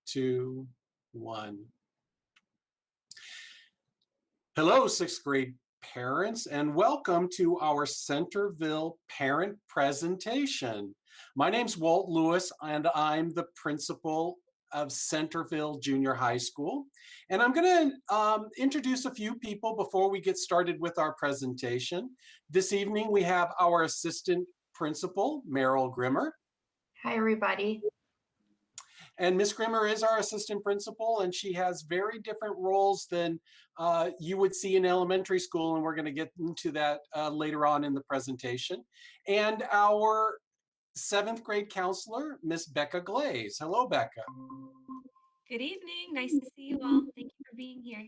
2, 1. Hello, sixth grade parents, and welcome to our Centerville parent presentation. My name's Walt Lewis, and I'm the principal of Centerville Junior High School. And I'm going to introduce a few people before we get started with our presentation. This evening, we have our assistant principal, Meryl Grimmer. Hi, everybody. And Miss Grimmer is our assistant principal, and she has very different roles than you would see in elementary school, and we're going to get into that later on in the presentation. And our seventh grade counselor, Miss Becca Glaze. Hello, Becca. Good evening. Nice to see you all. Thank you for being here.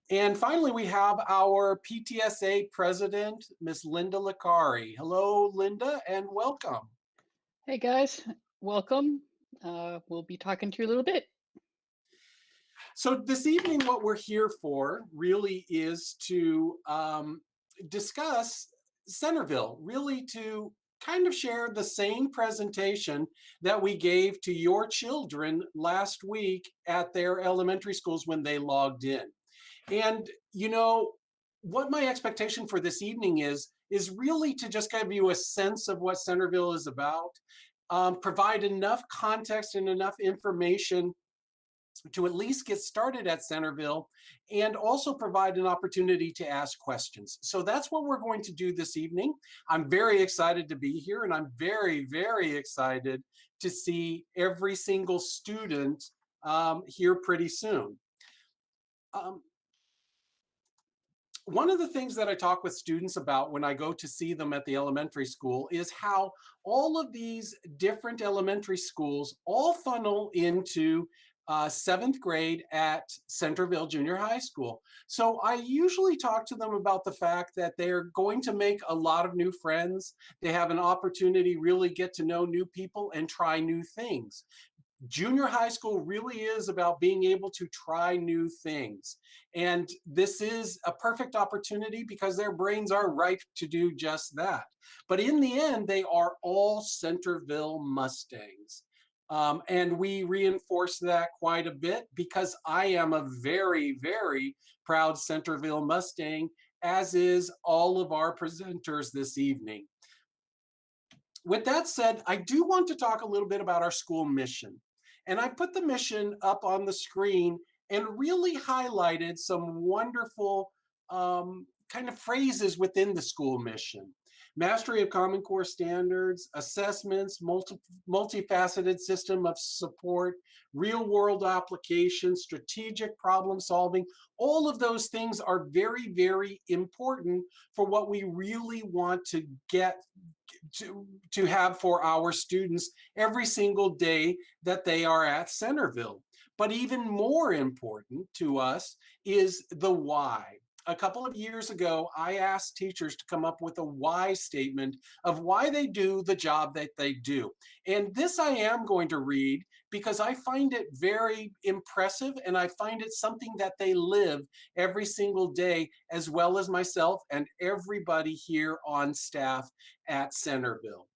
And finally, we have our PTSA president, Miss Linda Licari. Hello, Linda, and welcome. Hey, guys. Welcome. We'll be talking to you a little bit. So this evening, what we're here for really is to discuss Centerville, really to kind of share the same presentation that we gave to your children last week at their elementary schools when they logged in. And, you know, what my expectation for this evening is really to just give you a sense of what Centerville is about, provide enough context and enough information to at least get started at Centerville, and also provide an opportunity to ask questions. So that's what we're going to do this evening. I'm very excited to be here, and I'm very, very excited to see every single student here pretty soon. One of the things that I talk with students about when I go to see them at the elementary school is how all of these different elementary schools all funnel into seventh grade at Centerville Junior High School. So I usually talk to them about the fact that they're going to make a lot of new friends. They have an opportunity to really get to know new people and try new things. Junior high school really is about being able to try new things. And this is a perfect opportunity because their brains are ripe to do just that. But in the end, they are all Centerville Mustangs. And we reinforce that quite a bit because I am a very, very proud Centerville Mustang, as is all of our presenters this evening. With that said, I do want to talk a little bit about our school mission. And I put the mission up on the screen and really highlighted some wonderful kind of phrases within the school mission. Mastery of Common Core standards, assessments, multifaceted system of support, real-world applications, strategic problem solving. All of those things are very, very important for what we really want to get to have for our students every single day that they are at Centerville. But even more important to us is the why. A couple of years ago, I asked teachers to come up with a why statement of why they do the job that they do. And this I am going to read because I find it very impressive, and I find it something that they live every single day, as well as myself and everybody here on staff at Centerville.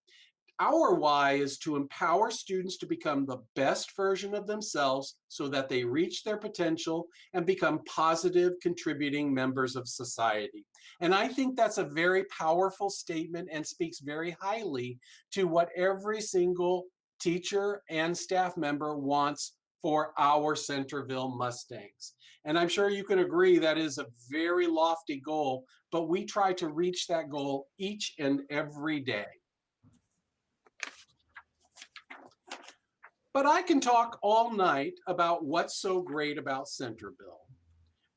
Our why is to empower students to become the best version of themselves so that they reach their potential and become positive, contributing members of society. And I think that's a very powerful statement and speaks very highly to what every single teacher and staff member wants for our Centerville Mustangs. And I'm sure you can agree that is a very lofty goal, but we try to reach that goal each and every day. But I can talk all night about what's so great about Centerville.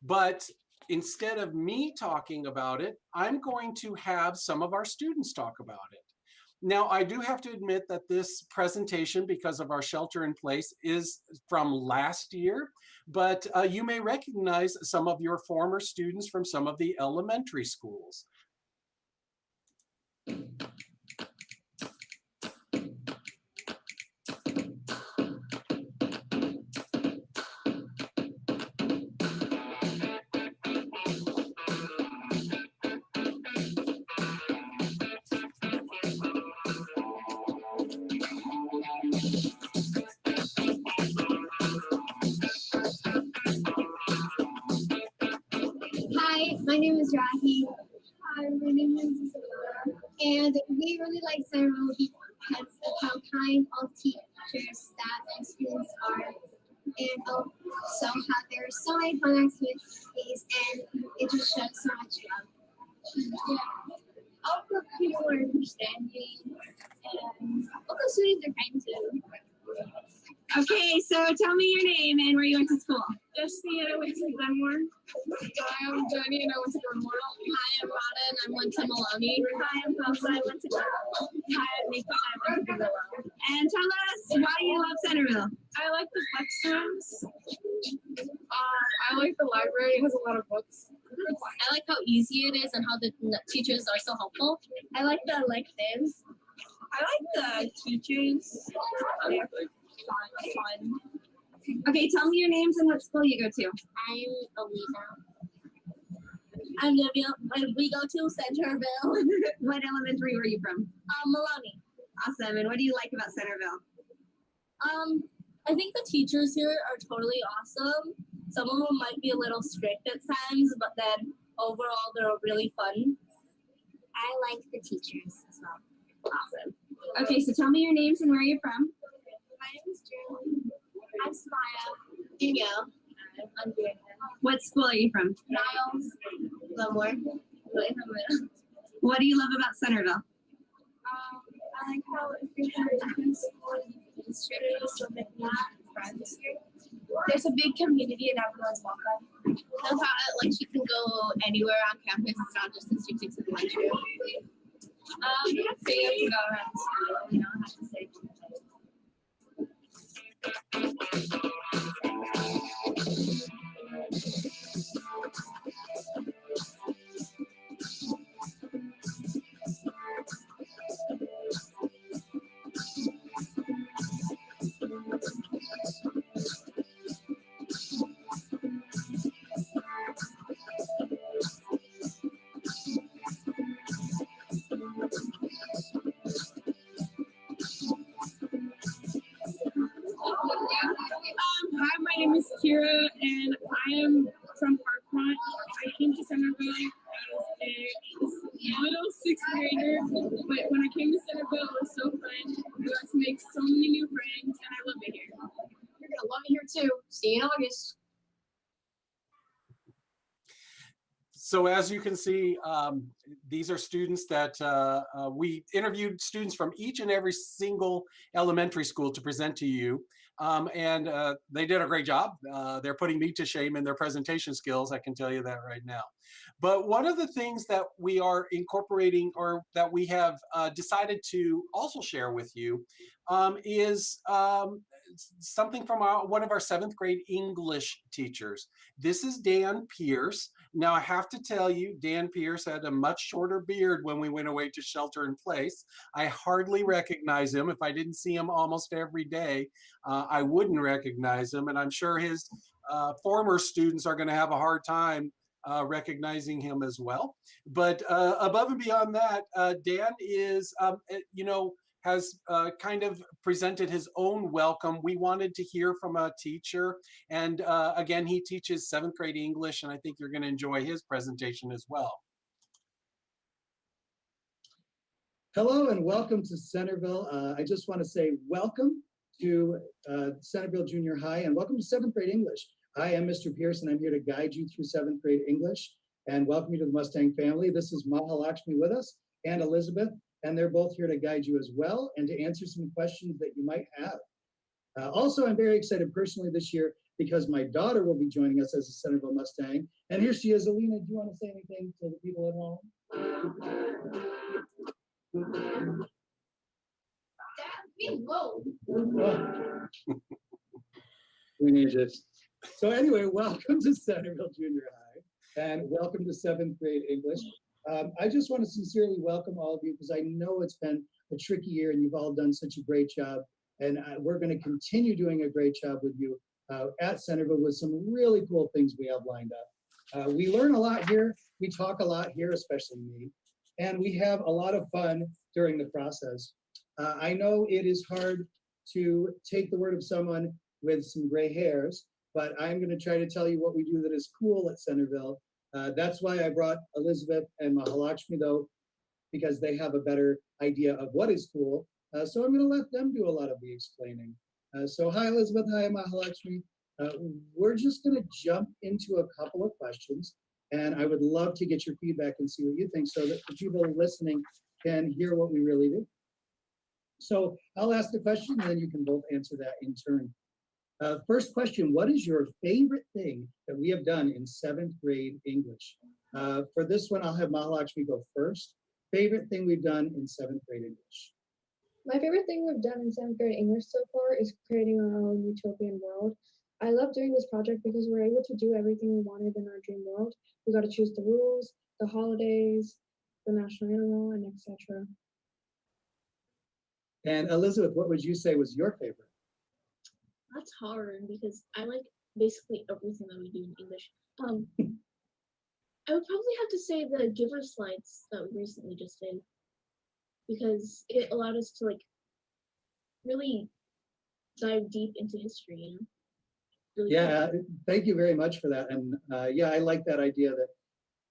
But instead of me talking about it, I'm going to have some of our students talk about it. Now, I do have to admit that this presentation, because of our shelter in place, is from last year, but you may recognize some of your former students from some of the elementary schools. My name is Rahi. Hi, my name is Isabella. And we really like Centerville because of how kind all teachers, staff, and students are. And also how there are so many fun activities and it just shows so much love. Yeah. Also, people are understanding and also students are kind too. Okay, so tell me your name and where you went to school. Destiny and I went to Glenmore. Hi, I'm Jenny and I went to Glenmore. Hi, I'm Rada and I went to Maloney. Hi, I'm Elsa. I went to Glenmore. Hi, I'm Nika and I went to Glenmore. And tell us why you love Centerville. I like the flex rooms. I like the library. It has a lot of books. I like how easy it is and how the teachers are so helpful. I like the electives. I like the teachers. They're fun. Okay, tell me your names and what school you go to. I'm Alina. I'm Livia. We go to Centerville. What elementary were you from? Maloney. Awesome. And what do you like about Centerville? I think the teachers here are totally awesome. Some of them might be a little strict at times, but then overall they're really fun. I like the teachers as well. Awesome. Okay, so tell me your names and where you're from. My name is Jeremy. I'm Smaya. Danielle. I'm Danielle. What school are you from? Niles. Glenmore. What do you love about Centerville? I like how if you're from a different school and administrators still make friends here. There's a big community and everyone's welcome. I love how like you can go anywhere on campus. It's not just restricted to the lunchroom. Freedom to go around school. You don't have to say. Hi, my name is Kira, and I am from Parkmont. I came to Centerville as a little sixth grader, but when I came to Centerville, it was so fun. We got to make so many new friends, and I love it here. You're gonna love it here too. See you in August. So as you can see, these are students that we interviewed students from each and every single elementary school to present to you. And they did a great job. They're putting me to shame in their presentation skills, I can tell you that right now. But one of the things that we are incorporating or that we have decided to also share with you is something from one of our 7th grade English teachers. This is Dan Pierce. Now, I have to tell you, Dan Pierce had a much shorter beard when we went away to shelter in place. I hardly recognize him. If I didn't see him almost every day, I wouldn't recognize him. And I'm sure his former students are going to have a hard time recognizing him as well. But above and beyond that, Dan is, has kind of presented his own welcome. We wanted to hear from a teacher. And again, he teaches 7th grade English, and I think you're gonna enjoy his presentation as well. Hello and welcome to Centerville. I just wanna say welcome to Centerville Junior High and welcome to 7th grade English. I am Mr. Pierce and I'm here to guide you through 7th grade English and welcome you to the Mustang family. This is Mahalakshmi with us and Elizabeth. And they're both here to guide you as well and to answer some questions that you might have. Also, I'm very excited personally this year because my daughter will be joining us as a Centerville Mustang. And here she is. Alina, do you want to say anything to the people at home? We need this. So anyway, welcome to Centerville Junior High and welcome to 7th grade English. I just want to sincerely welcome all of you because I know it's been a tricky year and you've all done such a great job. And we're going to continue doing a great job with you at Centerville with some really cool things we have lined up. We learn a lot here. We talk a lot here, especially me. And we have a lot of fun during the process. I know it is hard to take the word of someone with some gray hairs, but I'm going to try to tell you what we do that is cool at Centerville. That's why I brought Elizabeth and Mahalakshmi, though, because they have a better idea of what is cool. So I'm going to let them do a lot of the explaining. So hi, Elizabeth. Hi, Mahalakshmi. We're just going to jump into a couple of questions, and I would love to get your feedback and see what you think so that the people listening can hear what we really do. So I'll ask the question, and then you can both answer that in turn. First question, what is your favorite thing that we have done in 7th grade English? For this one, I'll have Mahalakshmi go first. Favorite thing we've done in 7th grade English? My favorite thing we've done in 7th grade English so far is creating our own utopian world. I love doing this project because we're able to do everything we wanted in our dream world. We got to choose the rules, the holidays, the national animal, and etc. And Elizabeth, what would you say was your favorite? That's hard because I like basically everything that we do in English. I would probably have to say the giver slides that we recently just did because it allowed us to like really dive deep into history, you know? Really Yeah, thank you very much for that. And yeah, I like that idea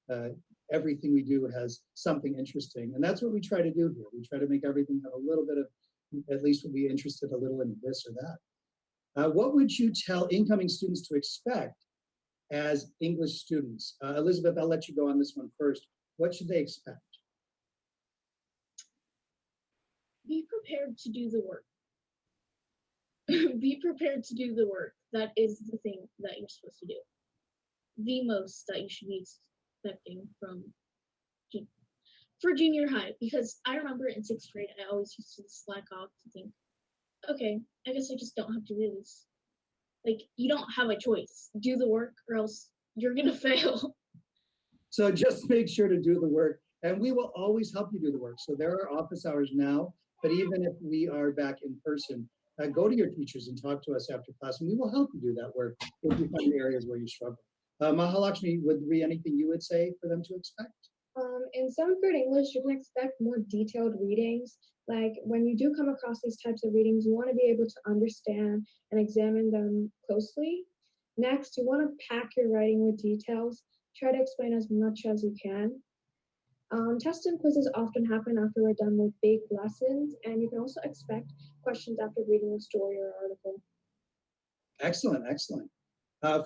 that everything we do has something interesting. And that's what we try to do here. We try to make everything have a little bit of, at least we'll be interested a little in this or that. What would you tell incoming students to expect as English students? Elizabeth, I'll let you go on this one first. What should they expect? be prepared to do the work. Be prepared to do the work. That is the thing that you're supposed to do. The most that you should be expecting from for junior high, because I remember in 6th grade, I always used to slack off to think, okay, I guess I just don't have to do this. Like, you don't have a choice. Do the work or else you're gonna fail. So just make sure to do the work, and we will always help you do the work. So there are office hours now, but even if we are back in person, go to your teachers and talk to us after class, and we will help you do that work if you find areas where you struggle. Mahalakshmi, would there be anything you would say for them to expect? In 7th grade English, you can expect more detailed readings. Like when you do come across these types of readings, you want to be able to understand and examine them closely. Next, you want to pack your writing with details. Try to explain as much as you can. Tests and quizzes often happen after we're done with big lessons, and you can also expect questions after reading a story or article. Excellent, excellent.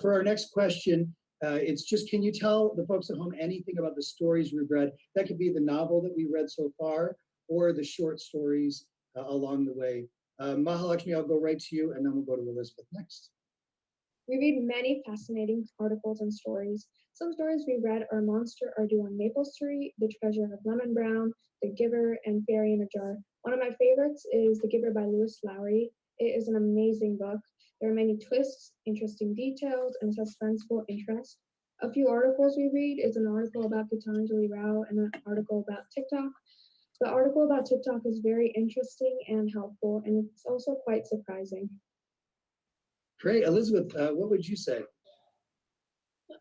For our next question, it's just, can you tell the folks at home anything about the stories we've read? That could be the novel that we read so far, or the short stories along the way. Mahalakshmi, I'll go right to you, and then we'll go to Elizabeth next. We read many fascinating articles and stories. Some stories we read are Monster Are Due on Maple Street, The Treasure of Lemon Brown, The Giver, and Fairy in a Jar. One of my favorites is The Giver by Lewis Lowry. It is an amazing book. There are many twists, interesting details, and suspenseful interest. A few articles we read is an article about Gitanjali Rao and an article about TikTok. The article about TikTok is very interesting and helpful, and it's also quite surprising. Great. Elizabeth, what would you say? What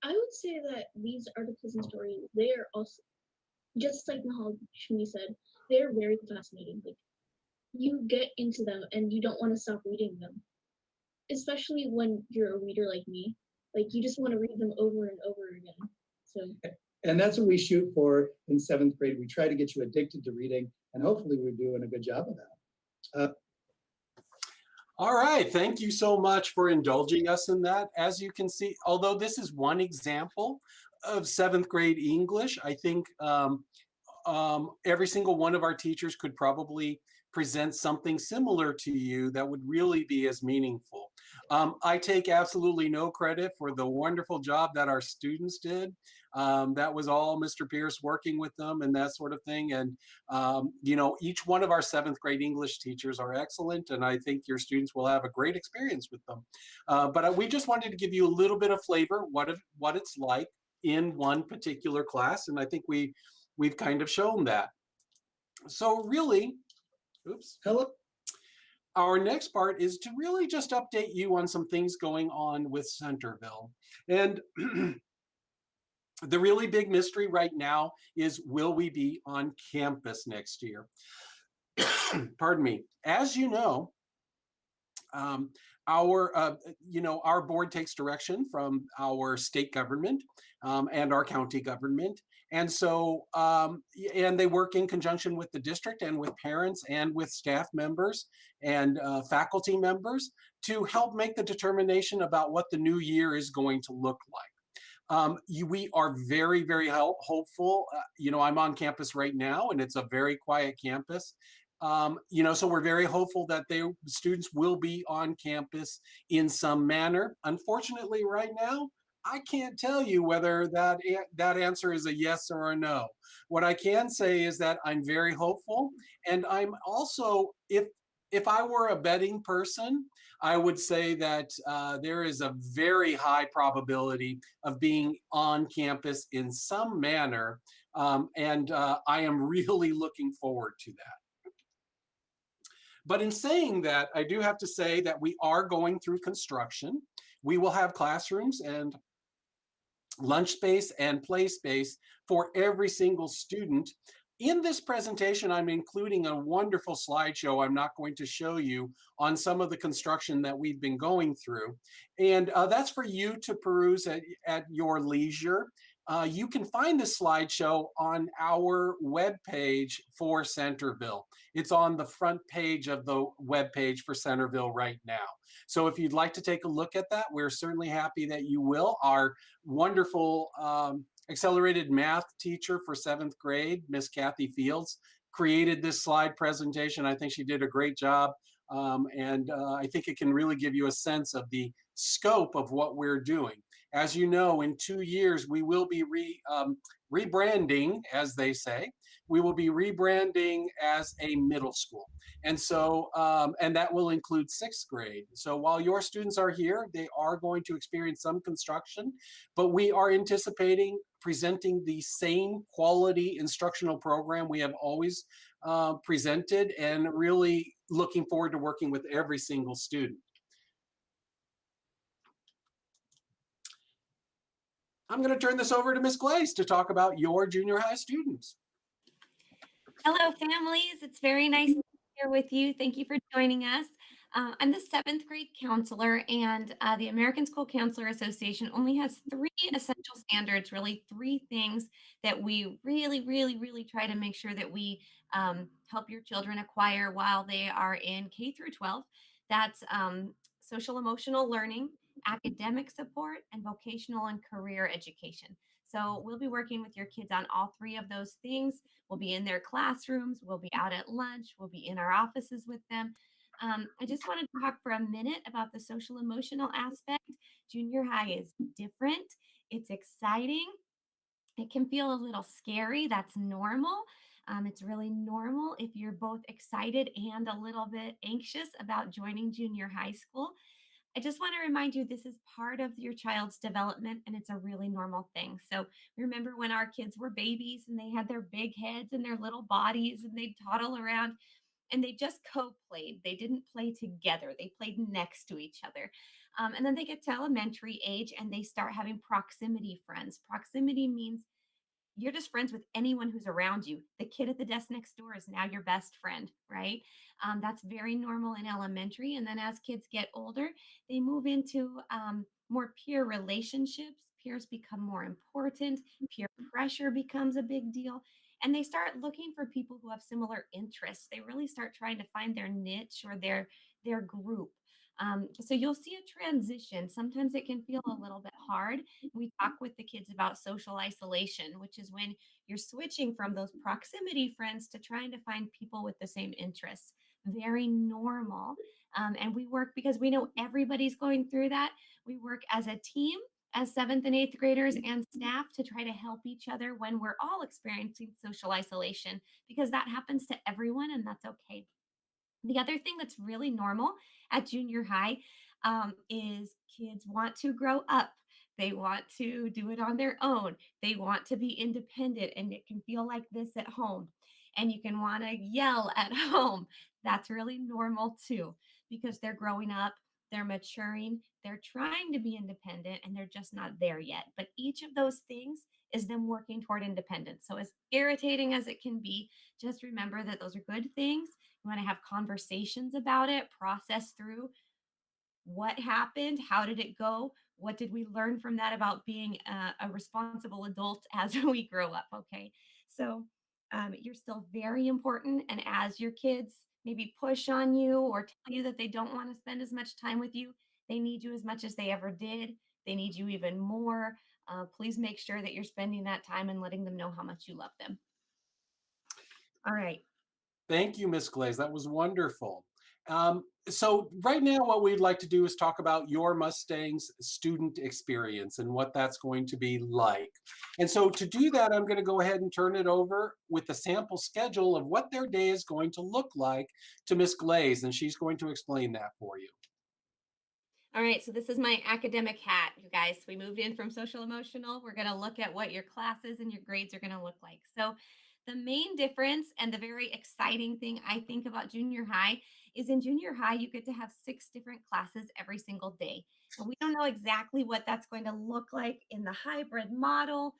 I would say that these articles and stories, they are also, just like Mahalakshmi said, they're very fascinating. Like, you get into them and you don't want to stop reading them, especially when you're a reader like me. Like, you just want to read them over and over again. So. And that's what we shoot for in 7th grade. We try to get you addicted to reading, and hopefully we're doing a good job of that. All right, thank you so much for indulging us in that. As you can see, although this is one example of 7th grade English, I think every single one of our teachers could probably present something similar to you that would really be as meaningful. I take absolutely no credit for the wonderful job that our students did. That was all Mr. Pierce working with them and that sort of thing. And, you know, each one of our 7th grade English teachers are excellent, and I think your students will have a great experience with them. But we just wanted to give you a little bit of flavor, what it's like in one particular class, and I think we've kind of shown that. So really, oops. Hello. Our next part is to really just update you on some things going on with Centerville. And the really big mystery right now is, will we be on campus next year? Pardon me. As you know, Um, our board takes direction from our state government and our county government. And so, and they work in conjunction with the district and with parents and with staff members and faculty members to help make the determination about what the new year is going to look like. We are very, very hopeful. I'm on campus right now, and it's a very quiet campus. So we're very hopeful that students will be on campus in some manner. Unfortunately, right now, I can't tell you whether that answer is a yes or a no. What I can say is that I'm very hopeful, and I'm also, if I were a betting person, I would say that there is a very high probability of being on campus in some manner, and I am really looking forward to that. But in saying that, I do have to say that we are going through construction. We will have classrooms and lunch space and play space for every single student. In this presentation, I'm including a wonderful slideshow I'm not going to show you on some of the construction that we've been going through. And that's for you to peruse at your leisure. You can find the slideshow on our webpage for Centerville. It's on the front page of the webpage for Centerville right now. So if you'd like to take a look at that, we're certainly happy that you will. Our wonderful accelerated math teacher for 7th grade, Miss Kathy Fields, created this slide presentation. I think she did a great job. And I think it can really give you a sense of the scope of what we're doing. As you know, in 2 years, we will be rebranding, as they say. We will be rebranding as a middle school. And so, and that will include 6th grade. So while your students are here, they are going to experience some construction, but we are anticipating presenting the same quality instructional program we have always presented, and really looking forward to working with every single student. I'm going to turn this over to Ms. Glaze to talk about your junior high students. Hello, families. It's very nice to be here with you. Thank you for joining us. I'm the 7th grade counselor, and the American School Counselor Association only has 3 essential standards, really 3 things that we really try to make sure that we help your children acquire while they are in K through 12. That's social emotional learning, academic support, and vocational and career education. So we'll be working with your kids on all 3 of those things. We'll be in their classrooms, we'll be out at lunch, we'll be in our offices with them. I just want to talk for a minute about the social emotional aspect. Junior high is different, it's exciting, it can feel a little scary. That's normal. It's really normal if you're both excited and a little bit anxious about joining junior high school. I just want to remind you this is part of your child's development, and it's a really normal thing. So remember when our kids were babies and they had their big heads and their little bodies and they'd toddle around and they just co-played. They didn't play together. They played next to each other. And then they get to elementary age and they start having proximity friends. Proximity means you're just friends with anyone who's around you. The kid at the desk next door is now your best friend, right? That's very normal in elementary. And then as kids get older, they move into more peer relationships. Peers become more important. Peer pressure becomes a big deal. And they start looking for people who have similar interests. They really start trying to find their niche or their group. So you'll see a transition. Sometimes it can feel a little bit hard. We talk with the kids about social isolation, which is when you're switching from those proximity friends to trying to find people with the same interests. Very normal. And we work because we know everybody's going through that. We work as a team, as 7th and 8th graders and staff to try to help each other when we're all experiencing social isolation, because that happens to everyone and that's okay. The other thing that's really normal at junior high is kids want to grow up. They want to do it on their own. They want to be independent, and it can feel like this at home. And you can want to yell at home. That's really normal too, because they're growing up, they're maturing, they're trying to be independent, and they're just not there yet. But each of those things is them working toward independence. So, as irritating as it can be, just remember that those are good things. You want to have conversations about it, process through what happened, how did it go, what did we learn from that about being a responsible adult as we grow up. Okay, so you're still very important, and as your kids maybe push on you or tell you that they don't want to spend as much time with you, they need you as much as they ever did, they need you even more. Please make sure that you're spending that time and letting them know how much you love them. All right. Thank you, Miss Glaze. That was wonderful. So right now, what we'd like to do is talk about your Mustang's student experience and what that's going to be like. And so to do that, I'm going to go ahead and turn it over with the sample schedule of what their day is going to look like to Miss Glaze, and she's going to explain that for you. All right, so this is my academic hat, you guys. We moved in from social emotional. We're going to look at what your classes and your grades are going to look like. So, the main difference and the very exciting thing I think about junior high is in junior high, you get to have 6 different classes every single day. And we don't know exactly what that's going to look like in the hybrid model,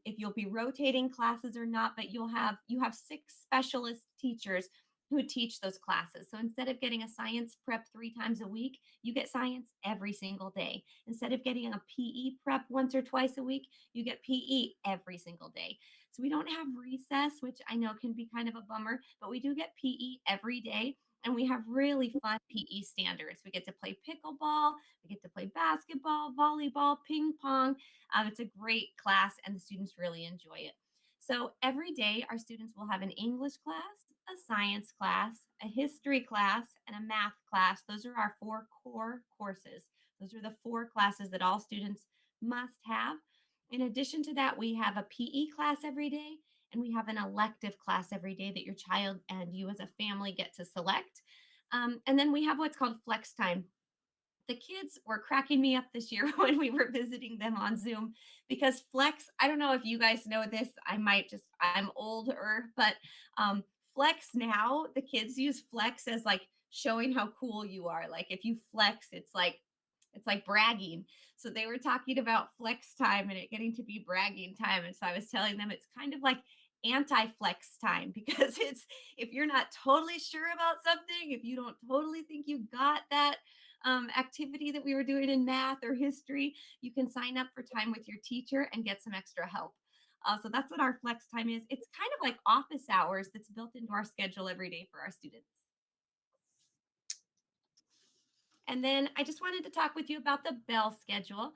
if you'll be rotating classes or not, but you have 6 specialist teachers who teach those classes. So instead of getting a science prep 3 times a week, you get science every single day. Instead of getting a PE prep once or twice a week, you get PE every single day. So we don't have recess, which I know can be kind of a bummer, but we do get PE every day. And we have really fun PE standards. We get to play pickleball, we get to play basketball, volleyball, ping pong. It's a great class, and the students really enjoy it. So every day, our students will have an English class, a science class, a history class, and a math class. Those are our 4 core courses. Those are the 4 classes that all students must have. In addition to that, we have a PE class every day, and we have an elective class every day that your child and you as a family get to select. And then we have what's called flex time. The kids were cracking me up this year when we were visiting them on Zoom because Flex, I don't know if you guys know this, I'm older, but Flex now, the kids use Flex as like showing how cool you are. Like if you flex, it's like bragging. So they were talking about flex time and it getting to be bragging time. And so I was telling them it's kind of like anti-flex time because it's if you're not totally sure about something, if you don't totally think you got that activity that we were doing in math or history, you can sign up for time with your teacher and get some extra help. So that's what our flex time is. It's kind of like office hours that's built into our schedule every day for our students. And then I just wanted to talk with you about the bell schedule.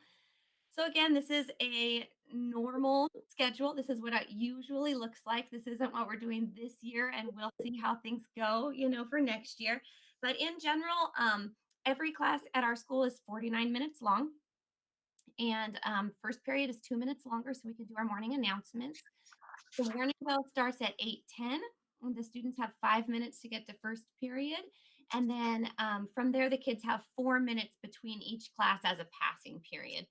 So again, this is a normal schedule. This is what it usually looks like. This isn't what we're doing this year, and we'll see how things go, for next year. But in general, every class at our school is 49 minutes long. And first period is 2 minutes longer, so we can do our morning announcements. The morning bell starts at 8:10, and the students have 5 minutes to get to first period. And then from there, the kids have 4 minutes between each class as a passing period.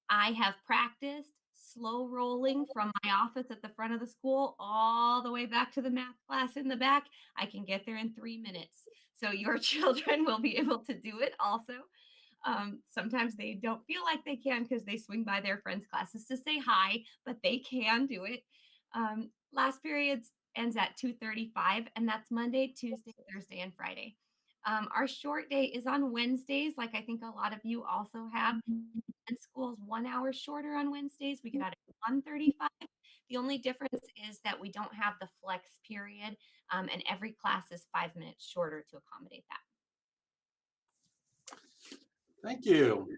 I have practiced slow rolling from my office at the front of the school all the way back to the math class in the back. I can get there in 3 minutes. So your children will be able to do it also. Sometimes they don't feel like they can because they swing by their friends' classes to say hi, but they can do it. Last period ends at 2:35, and that's Monday, Tuesday, Thursday, and Friday. Our short day is on Wednesdays, like I think a lot of you also have. And school's 1 hour shorter on Wednesdays. We get out at 1:35. The only difference is that we don't have the flex period, and every class is 5 minutes shorter to accommodate that. Thank you.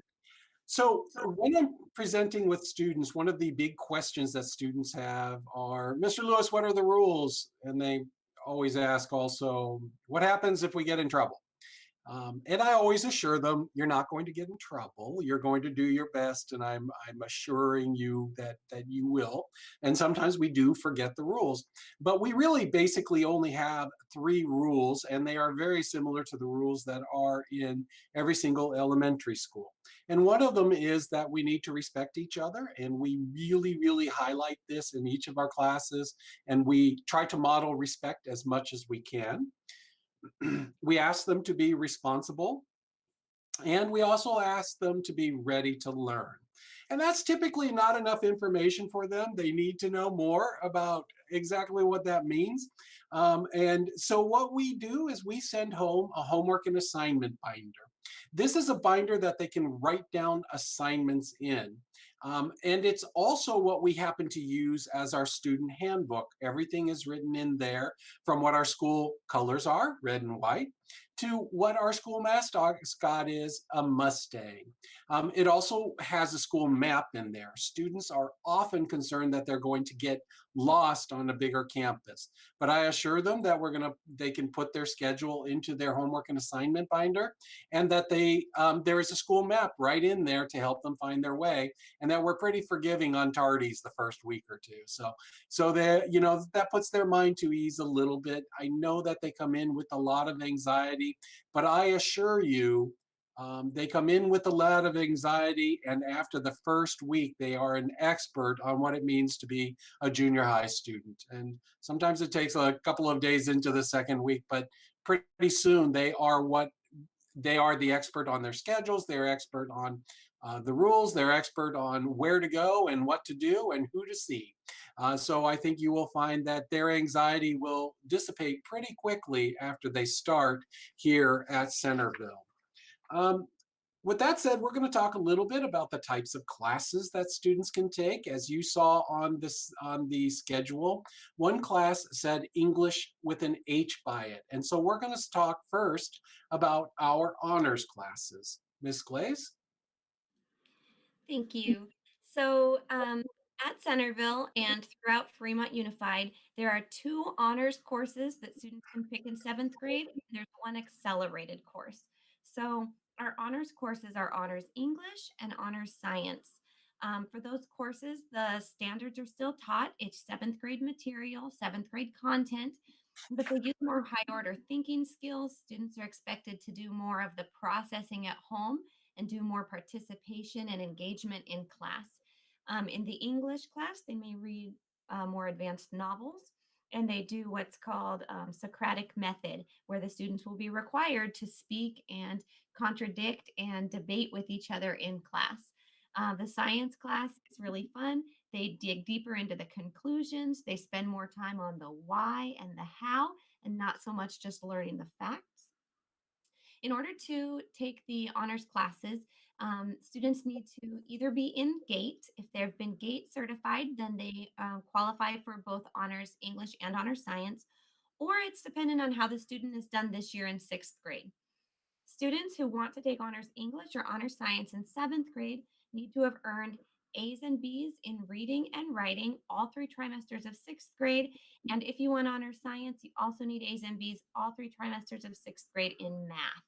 So when I'm presenting with students, one of the big questions that students have are, Mr. Lewis, what are the rules? And they always ask also, what happens if we get in trouble? And I always assure them, you're not going to get in trouble. You're going to do your best, and I'm assuring you that you will. And sometimes we do forget the rules, but we really basically only have 3 rules, and they are very similar to the rules that are in every single elementary school. And one of them is that we need to respect each other, and we really, really highlight this in each of our classes, and we try to model respect as much as we can. We ask them to be responsible, and we also ask them to be ready to learn. And that's typically not enough information for them. They need to know more about exactly what that means. And so what we do is we send home a homework and assignment binder. This is a binder that they can write down assignments in. And it's also what we happen to use as our student handbook. Everything is written in there, from what our school colors are, red and white, to what our school mascot is, a Mustang. It also has a school map in there. Students are often concerned that they're going to get lost on a bigger campus, but I assure them that they can put their schedule into their homework and assignment binder, and that there is a school map right in there to help them find their way, and that we're pretty forgiving on tardies the first week or two. So that, that puts their mind to ease a little bit. I know that they come in with a lot of anxiety, but I assure you, they come in with a lot of anxiety, and after the first week, they are an expert on what it means to be a junior high student. And sometimes it takes a couple of days into the second week, but pretty soon they are the expert on their schedules. They're expert on the rules. They're expert on where to go and what to do and who to see. So I think you will find that their anxiety will dissipate pretty quickly after they start here at Centerville. With that said, we're going to talk a little bit about the types of classes that students can take. As you saw on the schedule, one class said English with an H by it. And so we're going to talk first about our honors classes. Ms. Glaze? Thank you. So at Centerville and throughout Fremont Unified, there are 2 honors courses that students can pick in 7th grade. There's one accelerated course. So our honors courses are honors English and honors science. For those courses, the standards are still taught. It's 7th grade material, 7th grade content, but they use more high order thinking skills. Students are expected to do more of the processing at home and do more participation and engagement in class. In the English class, they may read more advanced novels, and they do what's called Socratic method, where the students will be required to speak and contradict and debate with each other in class. The science class is really fun. They dig deeper into the conclusions. They spend more time on the why and the how, and not so much just learning the facts. In order to take the honors classes, students need to either be in GATE. If they've been GATE certified, then they qualify for both honors English and honors science, or it's dependent on how the student has done this year in 6th grade. Students who want to take honors English or honors science in 7th grade need to have earned A's and B's in reading and writing all 3 trimesters of 6th grade. And if you want honors science, you also need A's and B's all 3 trimesters of 6th grade in math.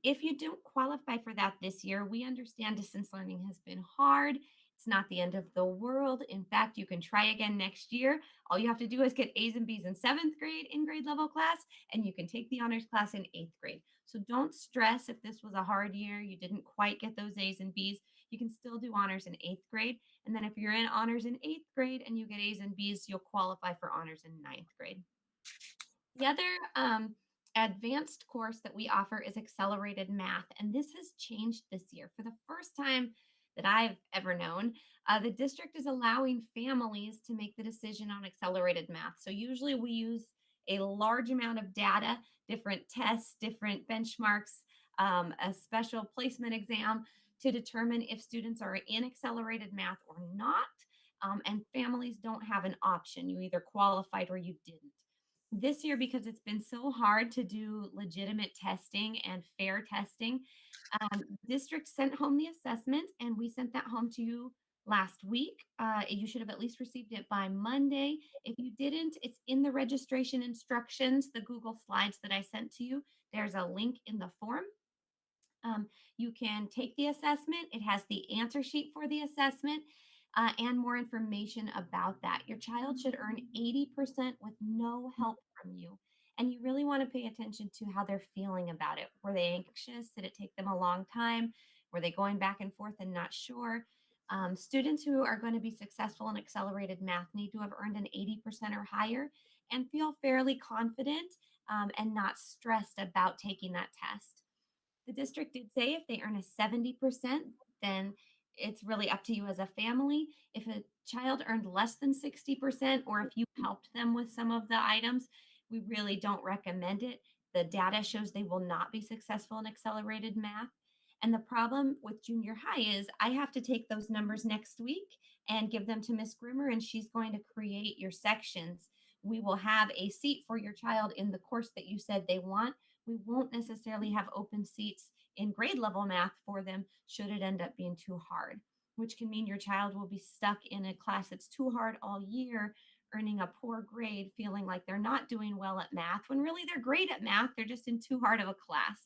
If you don't qualify for that this year, we understand distance learning has been hard. It's not the end of the world. In fact, you can try again next year. All you have to do is get A's and B's in 7th grade in grade level class, and you can take the honors class in 8th grade. So don't stress if this was a hard year, you didn't quite get those A's and B's. You can still do honors in 8th grade. And then if you're in honors in 8th grade and you get A's and B's, you'll qualify for honors in 9th grade. The other advanced course that we offer is accelerated math, and this has changed this year. For the first time that I've ever known, the district is allowing families to make the decision on accelerated math. So usually we use a large amount of data, different tests, different benchmarks, a special placement exam to determine if students are in accelerated math or not. And families don't have an option. You either qualified or you didn't. This year, because it's been so hard to do legitimate testing and fair testing, district sent home the assessment, and we sent that home to you last week. You should have at least received it by Monday. If you didn't, it's in the registration instructions, the Google Slides that I sent to you. There's a link in the form. You can take the assessment. It has the answer sheet for the assessment and more information about that. Your child should earn 80% with no help from you. And you really want to pay attention to how they're feeling about it. Were they anxious? Did it take them a long time? Were they going back and forth and not sure? Students who are going to be successful in accelerated math need to have earned an 80% or higher and feel fairly confident and not stressed about taking that test. The district did say if they earn a 70%, then it's really up to you as a family. If a child earned less than 60%, or if you helped them with some of the items, we really don't recommend it. The data shows they will not be successful in accelerated math. And the problem with junior high is I have to take those numbers next week and give them to Miss Grimmer, and she's going to create your sections. We will have a seat for your child in the course that you said they want. We won't necessarily have open seats in grade level math for them should it end up being too hard, which can mean your child will be stuck in a class that's too hard all year, earning a poor grade, feeling like they're not doing well at math, when really they're great at math. They're just in too hard of a class.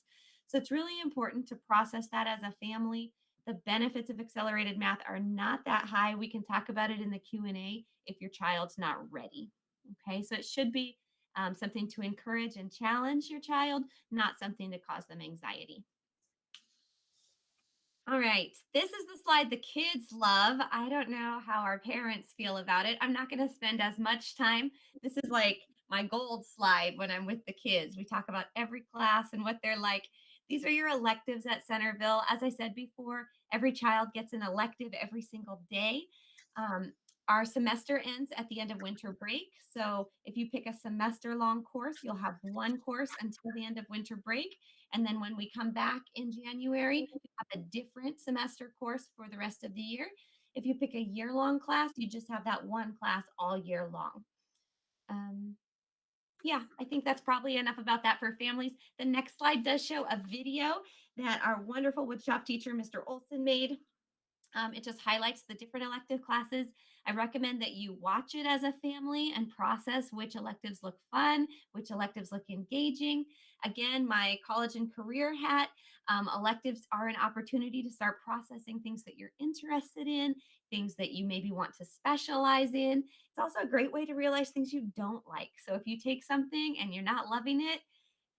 So it's really important to process that as a family. The benefits of accelerated math are not that high. We can talk about it in the Q&A if your child's not ready. Okay, so it should be something to encourage and challenge your child, not something to cause them anxiety. All right, this is the slide the kids love. I don't know how our parents feel about it. I'm not going to spend as much time. This is like my gold slide when I'm with the kids. We talk about every class and what they're like. These are your electives at Centerville. As I said before, every child gets an elective every single day. Our semester ends at the end of winter break. So if you pick a semester long course, you'll have one course until the end of winter break. And then when we come back in January, you have a different semester course for the rest of the year. If you pick a year-long class, you just have that one class all year long. Yeah, I think that's probably enough about that for families. The next slide does show a video that our wonderful woodshop teacher, Mr. Olson, made. It just highlights the different elective classes. I recommend that you watch it as a family and process which electives look fun, which electives look engaging. Again, my college and career hat, electives are an opportunity to start processing things that you're interested in, things that you maybe want to specialize in. It's also a great way to realize things you don't like. So if you take something and you're not loving it,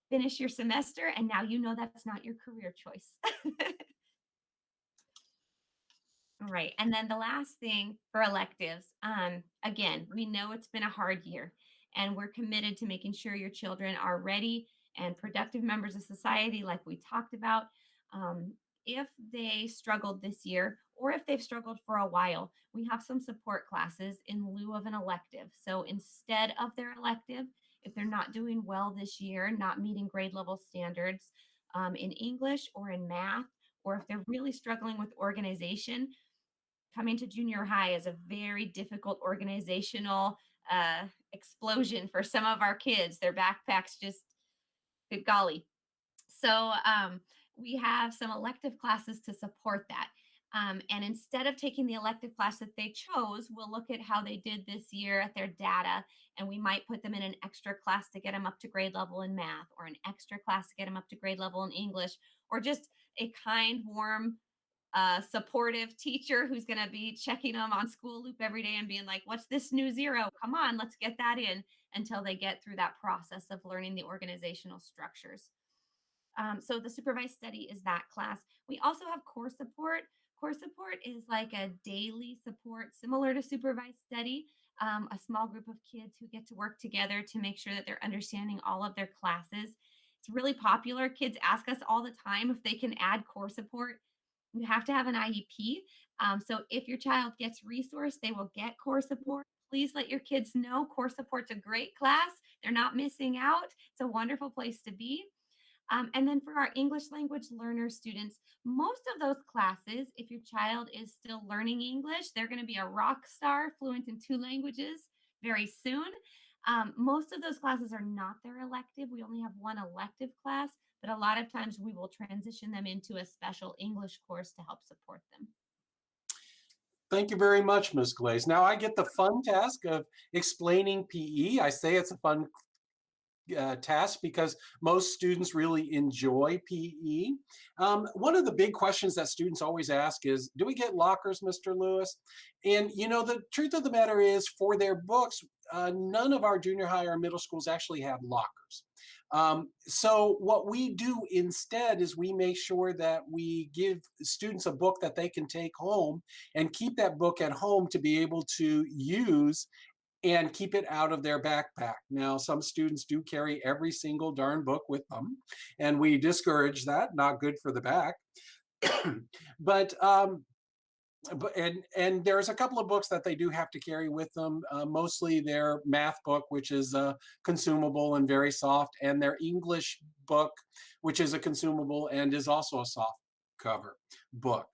finish your semester and now you know that's not your career choice. All right. And then the last thing for electives, again, we know it's been a hard year and we're committed to making sure your children are ready and productive members of society, like we talked about. If they struggled this year or if they've struggled for a while, we have some support classes in lieu of an elective. So instead of their elective, if they're not doing well this year, not meeting grade level standards in English or in math, or if they're really struggling with organization, coming to junior high is a very difficult organizational explosion for some of our kids. Their backpacks just, good golly. So we have some elective classes to support that. And instead of taking the elective class that they chose, we'll look at how they did this year at their data, and we might put them in an extra class to get them up to grade level in math, or an extra class to get them up to grade level in English, or just a kind, warm, supportive teacher who's going to be checking them on School Loop every day and being like, what's this new zero? Come on, let's get that in, until they get through that process of learning the organizational structures. So the supervised study is that class. We also have core support. Core support is like a daily support similar to supervised study, a small group of kids who get to work together to make sure that they're understanding all of their classes. It's really popular. Kids ask us all the time if they can add core support. You have to have an IEP. So if your child gets resourced, they will get core support. Please let your kids know core support's a great class. They're not missing out. It's a wonderful place to be. And then for our English language learner students, most of those classes, if your child is still learning English, they're going to be a rock star, fluent in 2 languages very soon. Most of those classes are not their elective. We only have one elective class, but a lot of times we will transition them into a special English course to help support them. Thank you very much, Ms. Glaze. Now I get the fun task of explaining PE. I say it's a fun task because most students really enjoy PE. One of the big questions that students always ask is, do we get lockers, Mr. Lewis? And you know, the truth of the matter is, for their books, none of our junior high or middle schools actually have lockers. So what we do instead is we make sure that we give students a book that they can take home and keep that book at home to be able to use and keep it out of their backpack. Now, some students do carry every single darn book with them, and we discourage that, not good for the back. But But and there's a couple of books that they do have to carry with them. Mostly their math book, which is consumable and very soft, and their English book, which is a consumable and is also a soft cover book.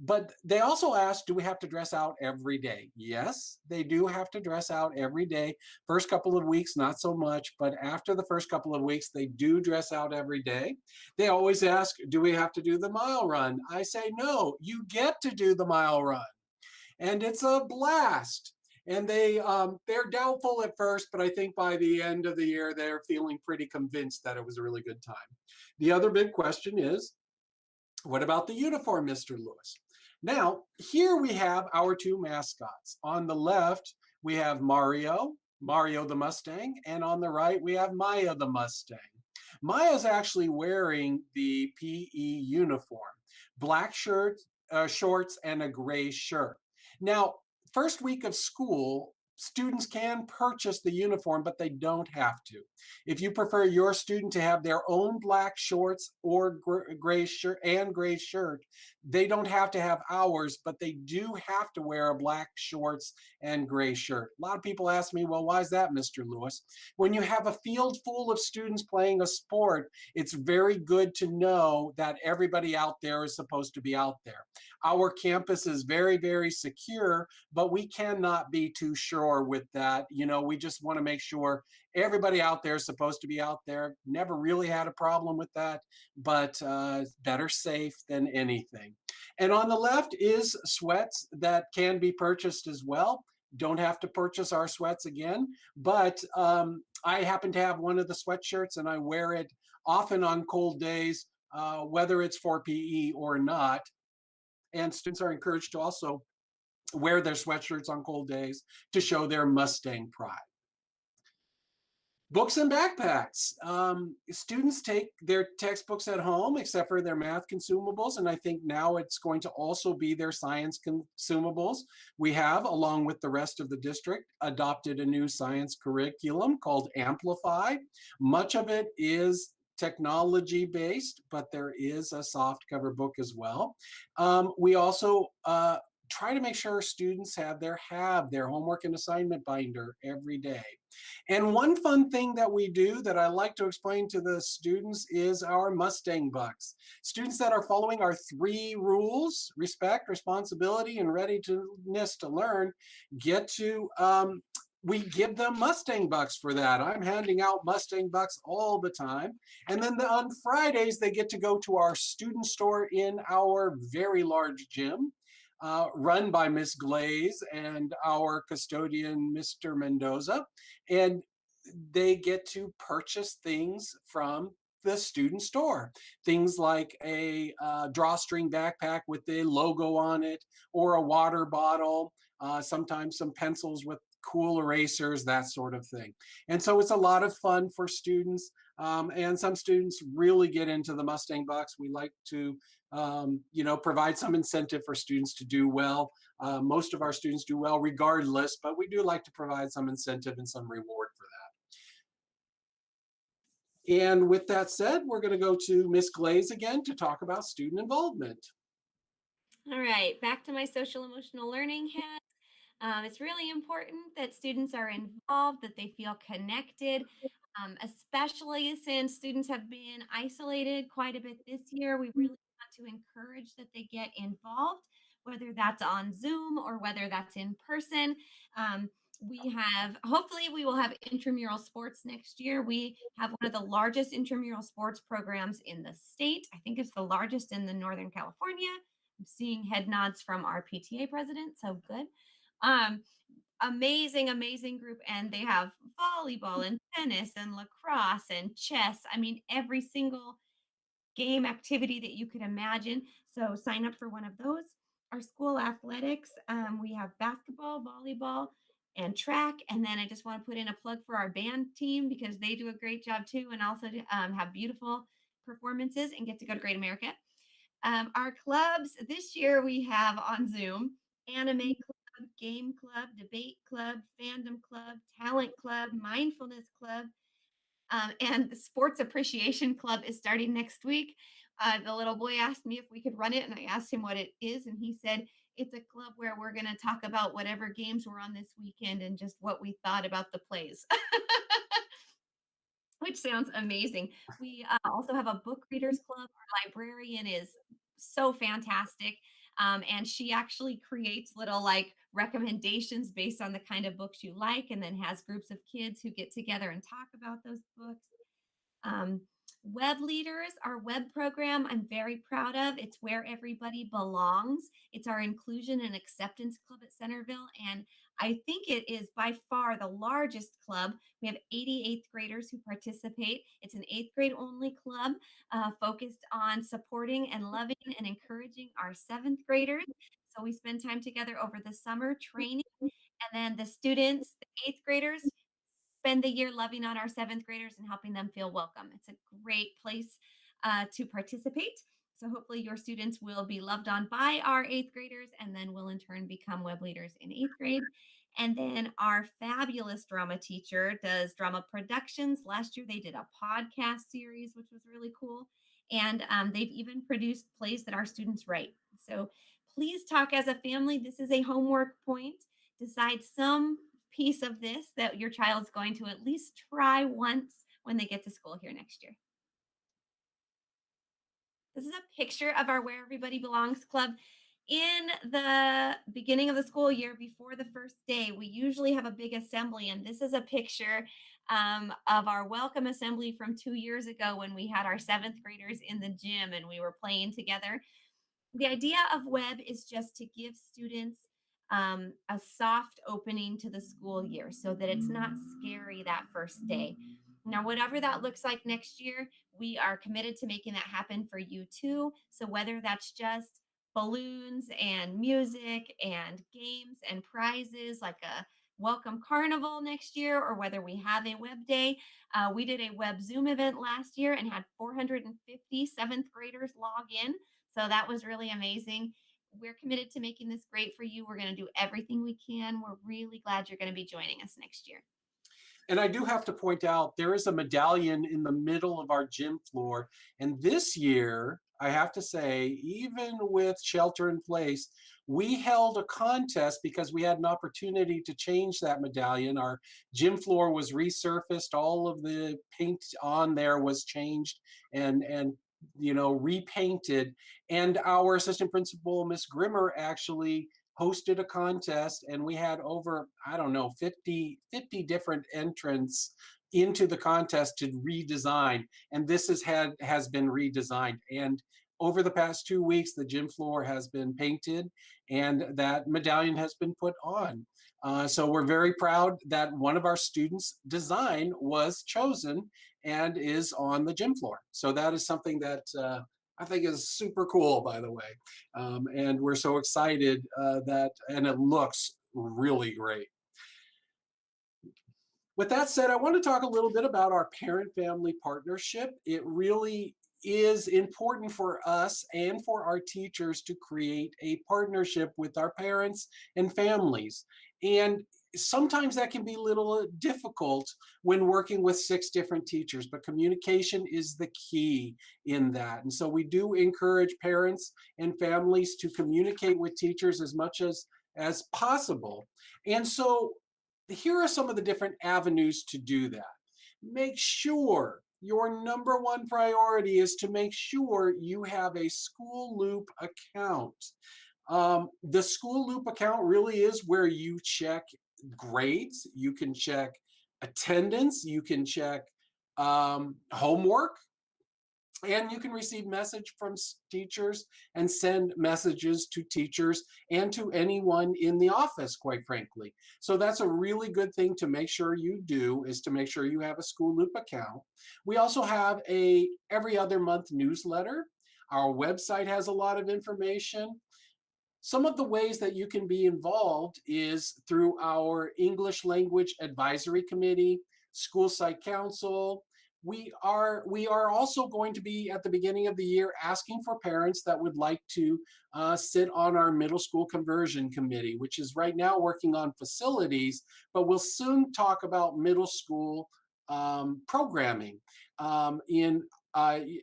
But they also ask, do we have to dress out every day? Yes, they do have to dress out every day. First couple of weeks, not so much, but after the first couple of weeks, they do dress out every day. They always ask, do we have to do the mile run? I say, no, you get to do the mile run. And it's a blast. And they're doubtful at first, but I think by the end of the year, they're feeling pretty convinced that it was a really good time. The other big question is, what about the uniform, Mr. Lewis? Now, here we have our two mascots. On the left, we have Mario, Mario the Mustang, and on the right, we have Maya the Mustang. Maya's actually wearing the PE uniform, black shirt, shorts, and a gray shirt. Now, first week of school, students can purchase the uniform, but they don't have to. If you prefer your student to have their own black shorts or gray shirt, they don't have to have ours, but they do have to wear a black shorts and gray shirt. A lot of people ask me, well, why is that, Mr. Lewis? When you have a field full of students playing a sport, it's very good to know that everybody out there is supposed to be out there. Our campus is very, very secure, but we cannot be too sure with that. You know, we just want to make sure everybody out there is supposed to be out there. Never really had a problem with that, but better safe than anything. And on the left is sweats that can be purchased as well. Don't have to purchase our sweats again, but I happen to have one of the sweatshirts and I wear it often on cold days, whether it's for PE or not. And students are encouraged to also wear their sweatshirts on cold days to show their Mustang pride. Books and backpacks. Students take their textbooks at home, except for their math consumables, and I think now it's going to also be their science consumables. We have, along with the rest of the district, adopted a new science curriculum called Amplify. Much of it is technology based, but there is a soft cover book as well. We also try to make sure students have their homework and assignment binder every day. And one fun thing that we do that I like to explain to the students is our Mustang bucks. Students that are following our 3 rules, respect, responsibility, and readiness to learn, get to we give them Mustang bucks for that. I'm handing out Mustang bucks all the time. And then on Fridays, they get to go to our student store in our very large gym. Run by Miss Glaze and our custodian, Mr. Mendoza. And they get to purchase things from the student store. Things like a drawstring backpack with the logo on it, or a water bottle, sometimes some pencils with cool erasers, that sort of thing. And so it's a lot of fun for students. And some students really get into the Mustang bucks. We like to provide some incentive for students to do well. Most of our students do well regardless, but we do like to provide some incentive and some reward for that. And with that said, we're going to go to Miss Glaze again to talk about student involvement. All right, back to my social emotional learning hat. It's really important that students are involved, that they feel connected, especially since students have been isolated quite a bit this year. We really want to encourage that they get involved, whether that's on Zoom or whether that's in person. Hopefully we will have intramural sports next year. We have one of the largest intramural sports programs in the state. I think it's the largest in the Northern California. I'm seeing head nods from our PTA president, so good. Amazing group, and they have volleyball and tennis and lacrosse and chess. I mean, every single game activity that you could imagine. So sign up for one of those. Our school athletics, we have basketball, volleyball, and track. And then I just want to put in a plug for our band team because they do a great job too, and also have beautiful performances and get to go to Great America. Our clubs this year we have on Zoom: anime club, game club, debate club, fandom club, talent club, mindfulness club, and the sports appreciation club is starting next week. The little boy asked me if we could run it, and I asked him what it is, and he said It's a club where we're going to talk about whatever games were on this weekend and just what we thought about the plays. Which sounds amazing. We also have a book readers club. Our librarian is so fantastic. And she actually creates little like recommendations based on the kind of books you like, and then has groups of kids who get together and talk about those books. Um, Web Leaders, our web program, I'm very proud of. It's where everybody belongs. It's our inclusion and acceptance club at Centerville. And I think it is by far the largest club. We have 88th graders who participate. It's an 8th grade only club focused on supporting and loving and encouraging our 7th graders. So we spend time together over the summer training. And then the students, the 8th graders, spend the year loving on our 7th graders and helping them feel welcome. It's a great place to participate. So hopefully your students will be loved on by our 8th graders and then will in turn become web leaders in 8th grade. And then our fabulous drama teacher does drama productions. Last year they did a podcast series, which was really cool. And they've even produced plays that our students write. So please talk as a family. This is a homework point. Decide some piece of this that your child's going to at least try once when they get to school here next year. This is a picture of our Where Everybody Belongs Club. In the beginning of the school year, before the first day, we usually have a big assembly, and this is a picture of our welcome assembly from 2 years ago when we had our 7th graders in the gym and we were playing together. The idea of web is just to give students a soft opening to the school year so that it's not scary that first day. Now, whatever that looks like next year, we are committed to making that happen for you too. So whether that's just balloons and music and games and prizes like a welcome carnival next year, or whether we have a web day. We did a web Zoom event last year and had 450 7th graders log in. So that was really amazing. We're committed to making this great for you. We're going to do everything we can. We're really glad you're going to be joining us next year. And I do have to point out, there is a medallion in the middle of our gym floor. And this year, I have to say, even with shelter in place, we held a contest because we had an opportunity to change that medallion. Our gym floor was resurfaced. All of the paint on there was changed and repainted. And our assistant principal, Miss Grimmer, actually hosted a contest, and we had over, I don't know, 50 different entrants into the contest to redesign. And this has been redesigned. And over the past 2 weeks, the gym floor has been painted and that medallion has been put on. So we're very proud that one of our students' design was chosen and is on the gym floor. So that is something that I think is super cool, by the way. And we're so excited and it looks really great. With that said, I want to talk a little bit about our parent-family partnership. It really is important for us and for our teachers to create a partnership with our parents and families. And sometimes that can be a little difficult when working with 6 different teachers, but communication is the key in that. And so we do encourage parents and families to communicate with teachers as much as possible. And so here are some of the different avenues to do that. Make sure your number one priority is to make sure you have a School Loop account. The School Loop account really is where you check grades, you can check attendance, you can check homework, and you can receive message from teachers and send messages to teachers and to anyone in the office, quite frankly. So that's a really good thing to make sure you do, is to make sure you have a School Loop account. We also have a every other month newsletter. Our website has a lot of information. Some of the ways that you can be involved is through our English Language Advisory Committee, School Site Council. We are also going to be at the beginning of the year asking for parents that would like to sit on our Middle School Conversion Committee, which is right now working on facilities, but we'll soon talk about middle school programming. In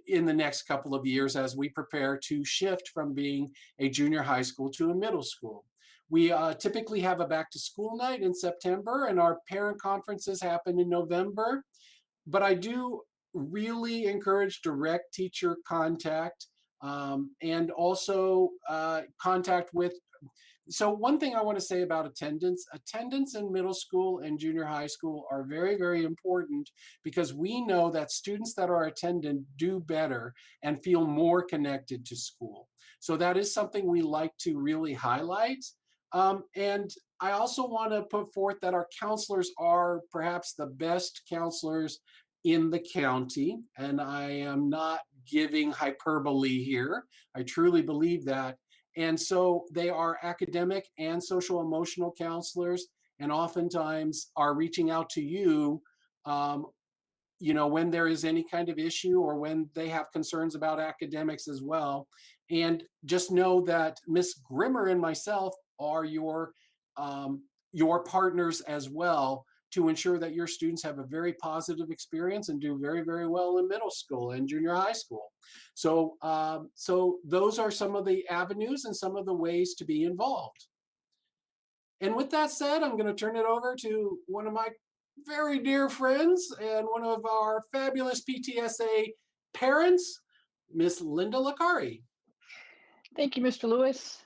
in the next couple of years as we prepare to shift from being a junior high school to a middle school. We typically have a back to school night in September, and our parent conferences happen in November. But I do really encourage direct teacher contact, and also contact with. So one thing I want to say about attendance in middle school and junior high school are very, very important, because we know that students that are attendant do better and feel more connected to school. So that is something we like to really highlight. And I also want to put forth that our counselors are perhaps the best counselors in the county. And I am not giving hyperbole here. I truly believe that. And so they are academic and social emotional counselors, and oftentimes are reaching out to you, um, when there is any kind of issue or when they have concerns about academics as well. And just know that Miss Grimmer and myself are your partners as well, to ensure that your students have a very positive experience and do very, very well in middle school and junior high school. So those are some of the avenues and some of the ways to be involved. And with that said, I'm going to turn it over to one of my very dear friends and one of our fabulous PTSA parents, Miss Linda Lacari. Thank you, Mr. Lewis.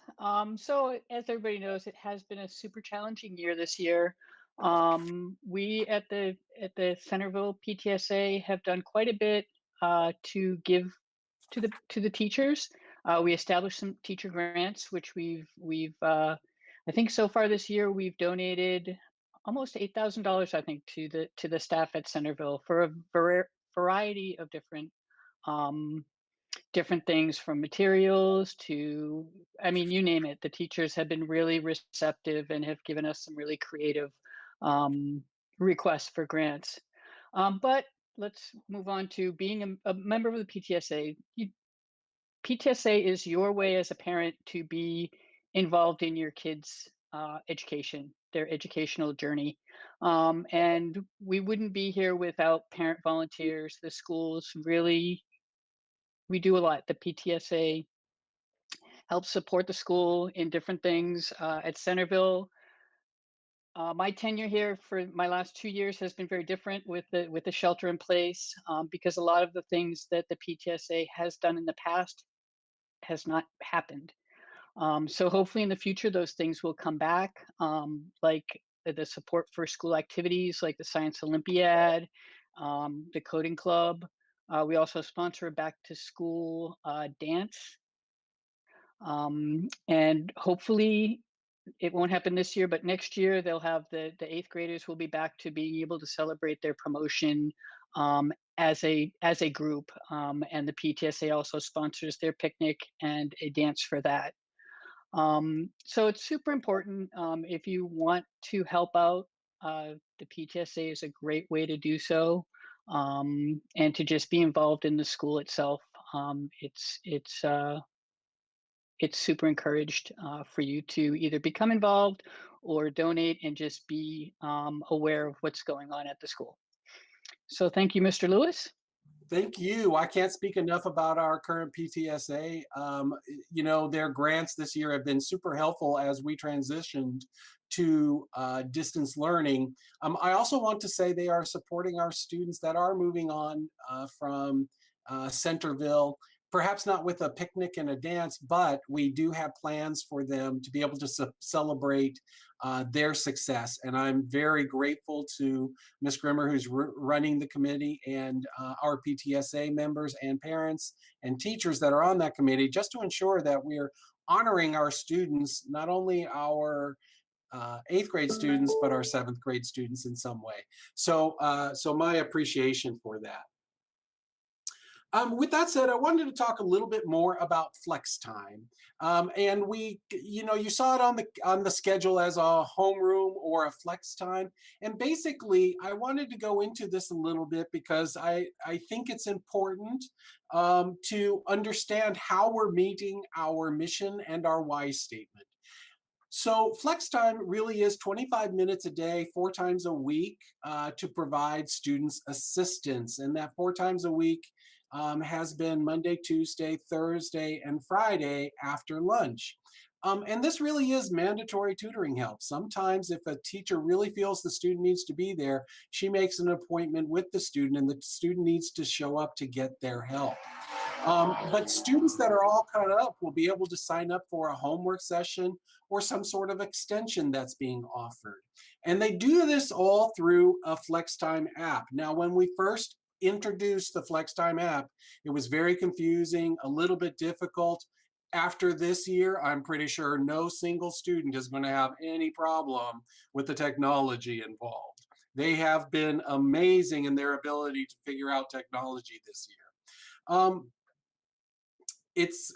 So as everybody knows, it has been a super challenging year this year. We at the Centerville PTSA have done quite a bit to give to the teachers. We established some teacher grants, which we've I think so far this year we've donated almost $8,000, I think, to the staff at Centerville for a variety of different things, from materials to, I mean, you name it. The teachers have been really receptive and have given us some really creative requests for grants. But let's move on to being a member of the PTSA. PTSA is your way as a parent to be involved in your kids' education, their educational journey. And we wouldn't be here without parent volunteers. The schools really, we do a lot. The PTSA helps support the school in different things. At Centerville, my tenure here for my last 2 years has been very different with the shelter in place, because a lot of the things that the PTSA has done in the past has not happened. So hopefully in the future, those things will come back, like the support for school activities, like the Science Olympiad, the Coding Club. We also sponsor a back to school dance. And hopefully it won't happen this year, but next year they'll have the eighth graders will be back to being able to celebrate their promotion as a group. And the PTSA also sponsors their picnic and a dance for that. So it's super important. If you want to help out, the PTSA is a great way to do so, and to just be involved in the school itself. It's super encouraged for you to either become involved or donate and just be aware of what's going on at the school. So thank you, Mr. Lewis. Thank you. I can't speak enough about our current PTSA. Their grants this year have been super helpful as we transitioned to distance learning. I also want to say they are supporting our students that are moving on from Centerville, perhaps not with a picnic and a dance, but we do have plans for them to be able to celebrate their success. And I'm very grateful to Ms. Grimmer, who's running the committee, and our PTSA members and parents and teachers that are on that committee, just to ensure that we're honoring our students, not only our eighth grade students, but our seventh grade students in some way. So my appreciation for that. With that said, I wanted to talk a little bit more about flex time. And you saw it on the schedule as a homeroom or a flex time. And basically, I wanted to go into this a little bit because I think it's important to understand how we're meeting our mission and our why statement. So flex time really is 25 minutes a day, 4 times a week, to provide students assistance. And that 4 times a week has been Monday, Tuesday, Thursday, and Friday after lunch. And this really is mandatory tutoring help. Sometimes if a teacher really feels the student needs to be there, she makes an appointment with the student and the student needs to show up to get their help. But students that are all caught up will be able to sign up for a homework session or some sort of extension that's being offered. And they do this all through a FlexTime app. Now, when we first introduced the FlexTime app, it was very confusing, a little bit difficult. After this year, I'm pretty sure no single student is going to have any problem with the technology involved. They have been amazing in their ability to figure out technology this year. It's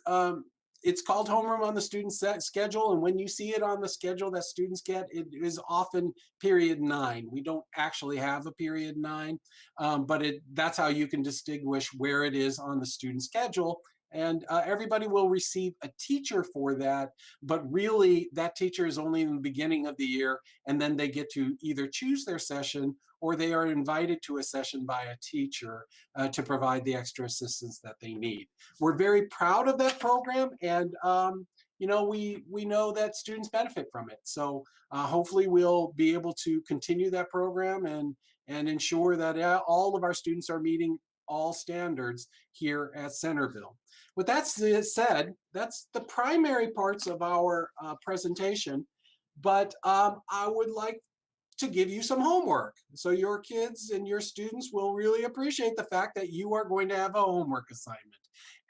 it's called homeroom on the student schedule, and when you see it on the schedule that students get, it is often period 9. We don't actually have a period 9, but that's how you can distinguish where it is on the student schedule. And everybody will receive a teacher for that, but really that teacher is only in the beginning of the year, and then they get to either choose their session or they are invited to a session by a teacher to provide the extra assistance that they need. We're very proud of that program, and you know, we know that students benefit from it. So hopefully we'll be able to continue that program and ensure that all of our students are meeting all standards here at Centerville. With that said, that's the primary parts of our presentation, but I would like to give you some homework. So your kids and your students will really appreciate the fact that you are going to have a homework assignment.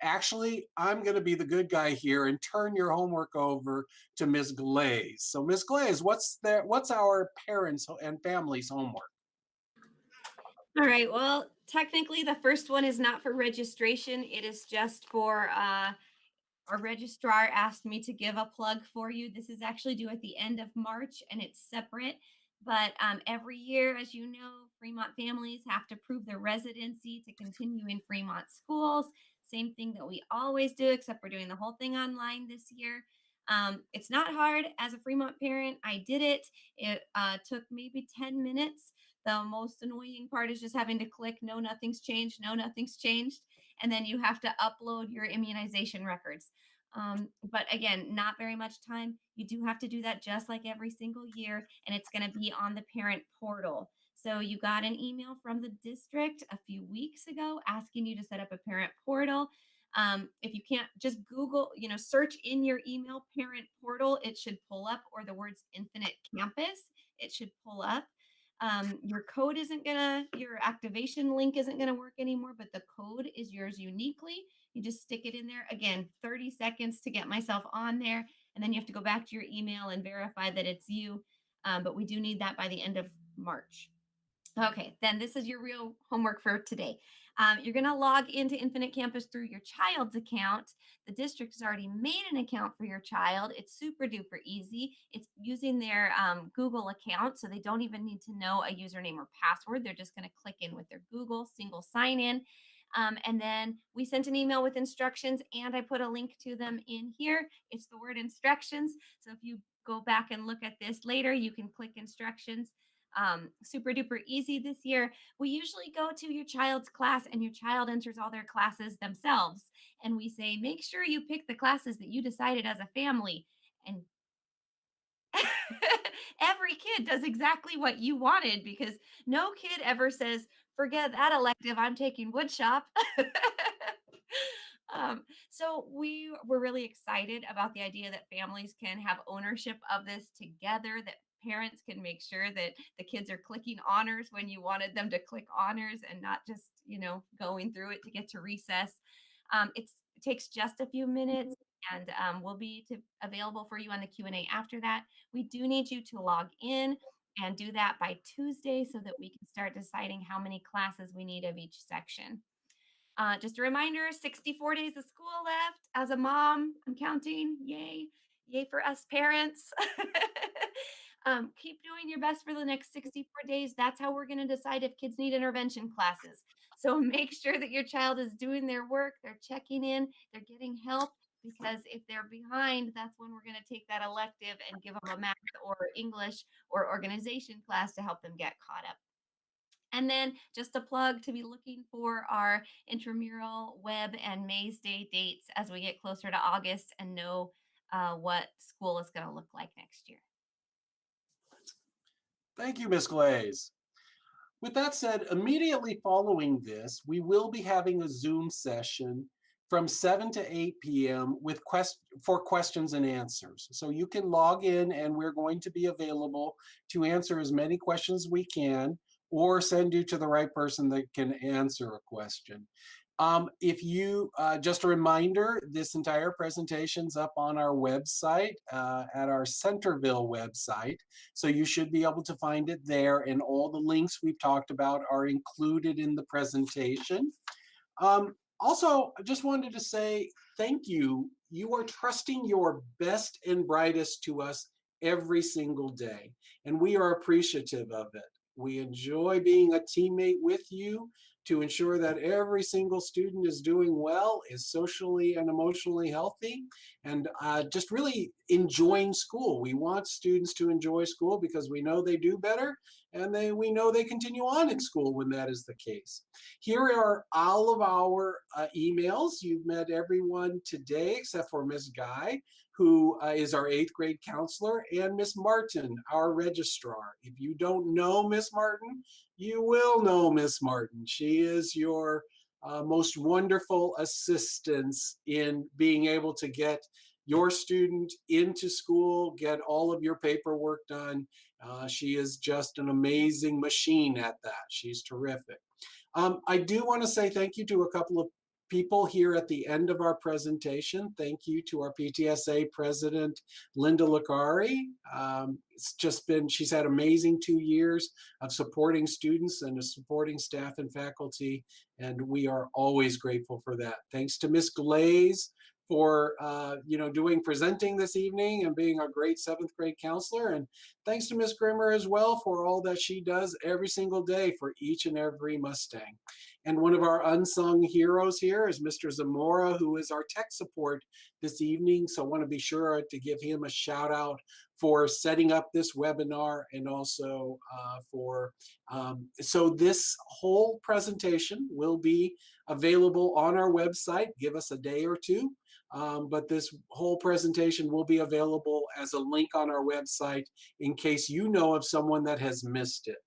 Actually, I'm going to be the good guy here and turn your homework over to Ms. Glaze. So Ms. Glaze, what's our parents and families' homework? All right, well, technically the first one is not for registration. It is just for our registrar asked me to give a plug for you. This is actually due at the end of March and it's separate. But every year, as you know, Fremont families have to prove their residency to continue in Fremont schools. Same thing that we always do, except we're doing the whole thing online this year. It's not hard as a Fremont parent. I did it. It took maybe 10 minutes. The most annoying part is just having to click no, nothing's changed, no, nothing's changed. And then you have to upload your immunization records. But again, not very much time. You do have to do that just like every single year, and it's going to be on the parent portal. So you got an email from the district a few weeks ago asking you to set up a parent portal. If you can't, just Google, search in your email parent portal, it should pull up, or the words Infinite Campus, it should pull up. Your activation link isn't going to work anymore, but the code is yours uniquely. You just stick it in there. Again, 30 seconds to get myself on there. And then you have to go back to your email and verify that it's you. But we do need that by the end of March. Okay, then this is your real homework for today. You're going to log into Infinite Campus through your child's account. The district has already made an account for your child. It's super duper easy. It's using their Google account, so they don't even need to know a username or password. They're just going to click in with their Google single sign in. And then we sent an email with instructions, and I put a link to them in here. It's the word instructions. So if you go back and look at this later, you can click instructions. Super duper easy this year. We usually go to your child's class and your child enters all their classes themselves. And we say, make sure you pick the classes that you decided as a family. And every kid does exactly what you wanted, because no kid ever says, forget that elective, I'm taking woodshop. So we were really excited about the idea that families can have ownership of this together, that parents can make sure that the kids are clicking honors when you wanted them to click honors and not just, going through it to get to recess. It takes just a few minutes, and will be available for you on the Q&A after that. We do need you to log in and do that by Tuesday so that we can start deciding how many classes we need of each section. Just a reminder, 64 days of school left. As a mom, I'm counting. Yay. Yay for us parents. Keep doing your best for the next 64 days. That's how we're going to decide if kids need intervention classes. So make sure that your child is doing their work, they're checking in, they're getting help, because if they're behind, that's when we're going to take that elective and give them a math or English or organization class to help them get caught up. And then just a plug to be looking for our intramural web and Maze Day dates as we get closer to August and know what school is going to look like next year. Thank you, Ms. Glaze. With that said, immediately following this, we will be having a Zoom session from 7 to 8 p.m. for questions and answers. So you can log in and we're going to be available to answer as many questions as we can or send you to the right person that can answer a question. Just a reminder, this entire presentation's up on our website, at our Centerville website. So you should be able to find it there, and all the links we've talked about are included in the presentation. Also, I just wanted to say thank you. You are trusting your best and brightest to us every single day, and we are appreciative of it. We enjoy being a teammate with you to ensure that every single student is doing well, is socially and emotionally healthy, and just really enjoying school. We want students to enjoy school because we know they do better, and we know they continue on in school when that is the case. Here are all of our emails. You've met everyone today except for Ms. Guy, who is our 8th grade counselor, and Miss Martin, our registrar. If you don't know Miss Martin, you will know Miss Martin. She is your most wonderful assistance in being able to get your student into school, get all of your paperwork done. She is just an amazing machine at that. She's terrific. I do want to say thank you to a couple of people here at the end of our presentation. Thank you to our PTSA president, Linda Lacari. She's had amazing 2 years of supporting students and supporting staff and faculty, and we are always grateful for that. Thanks to Ms. Glaze for presenting this evening and being a great 7th grade counselor. And thanks to Ms. Grimmer as well for all that she does every single day for each and every Mustang. And one of our unsung heroes here is Mr. Zamora, who is our tech support this evening. So I want to be sure to give him a shout out for setting up this webinar, and also so this whole presentation will be available on our website. Give us a day or two. But this whole presentation will be available as a link on our website in case you know of someone that has missed it.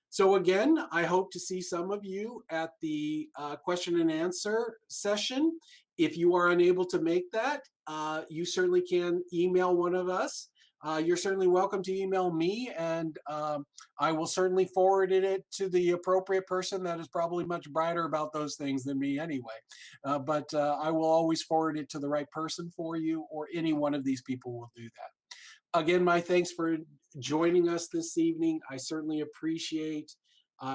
So again, I hope to see some of you at the question and answer session. If you are unable to make that, you certainly can email one of us. You're certainly welcome to email me, and I will certainly forward it to the appropriate person that is probably much brighter about those things than me anyway. But I will always forward it to the right person for you, or any one of these people will do that. Again, my thanks for joining us this evening. I certainly appreciate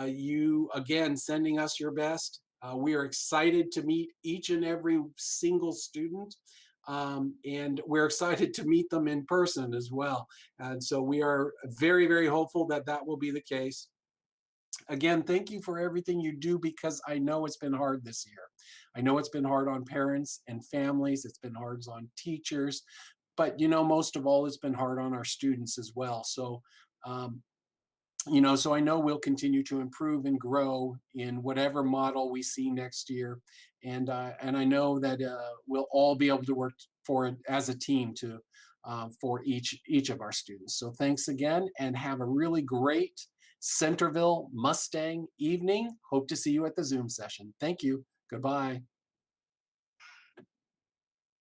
you, again, sending us your best. We are excited to meet each and every single student. And we're excited to meet them in person as well. And so we are very, very hopeful that that will be the case. Again, thank you for everything you do, because I know it's been hard this year. I know it's been hard on parents and families. It's been hard on teachers, but most of all, it's been hard on our students as well. So, so I know we'll continue to improve and grow in whatever model we see next year. And I know that we'll all be able to work for it as a team for each of our students. So thanks again, and have a really great Centerville Mustang evening. Hope to see you at the Zoom session. Thank you. Goodbye.